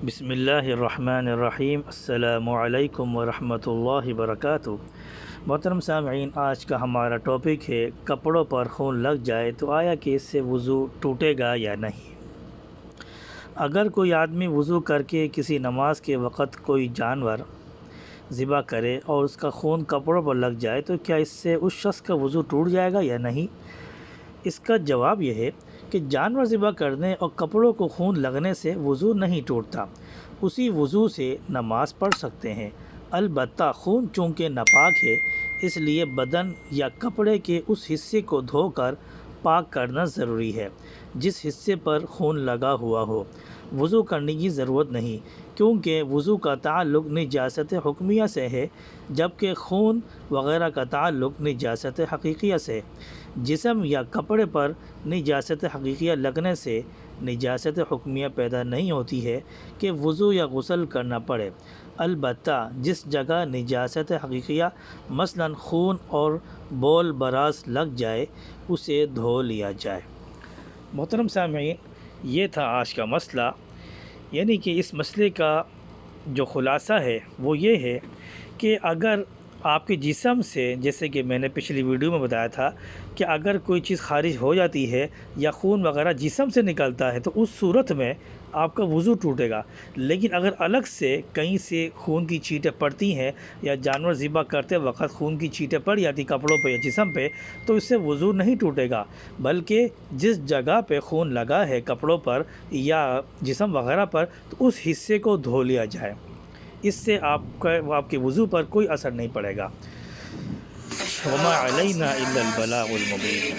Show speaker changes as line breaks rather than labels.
بسم اللہ الرحمن الرحیم۔ السلام علیکم ورحمۃ اللہ وبرکاتہ۔ محترم سامعین، آج کا ہمارا ٹاپک ہے کپڑوں پر خون لگ جائے تو آیا کہ اس سے وضو ٹوٹے گا یا نہیں۔ اگر کوئی آدمی وضو کر کے کسی نماز کے وقت کوئی جانور ذبح کرے اور اس کا خون کپڑوں پر لگ جائے تو کیا اس سے اس شخص کا وضو ٹوٹ جائے گا یا نہیں؟ اس کا جواب یہ ہے کہ جانور ذبح کرنے اور کپڑوں کو خون لگنے سے وضو نہیں ٹوٹتا، اسی وضو سے نماز پڑھ سکتے ہیں۔ البتہ خون چونکہ ناپاک ہے، اس لیے بدن یا کپڑے کے اس حصے کو دھو کر پاک کرنا ضروری ہے جس حصے پر خون لگا ہوا ہو۔ وضو کرنے کی ضرورت نہیں، کیونکہ وضو کا تعلق نجاست حکمیہ سے ہے، جبکہ خون وغیرہ کا تعلق نجاست حقیقیہ سے ہے۔ جسم یا کپڑے پر نجاست حقیقیہ لگنے سے نجاست حکمیہ پیدا نہیں ہوتی ہے کہ وضو یا غسل کرنا پڑے۔ البتہ جس جگہ نجاست حقیقیہ مثلا خون اور بول براز لگ جائے اسے دھو لیا جائے۔ محترم سامعین، یہ تھا آج کا مسئلہ، یعنی کہ اس مسئلے کا جو خلاصہ ہے وہ یہ ہے کہ اگر آپ کے جسم سے، جیسے کہ میں نے پچھلی ویڈیو میں بتایا تھا کہ اگر کوئی چیز خارج ہو جاتی ہے یا خون وغیرہ جسم سے نکلتا ہے تو اس صورت میں آپ کا وضو ٹوٹے گا، لیکن اگر الگ سے کہیں سے خون کی چھینٹیں پڑتی ہیں یا جانور ذبح کرتے وقت خون کی چھینٹیں پڑ جاتی کپڑوں پہ یا جسم پہ تو اس سے وضو نہیں ٹوٹے گا، بلکہ جس جگہ پہ خون لگا ہے کپڑوں پر یا جسم وغیرہ پر تو اس حصے کو دھو لیا جائے، اس سے آپ کے وضو پر کوئی اثر نہیں پڑے گا۔ وما علینا الا البلاغ المبین۔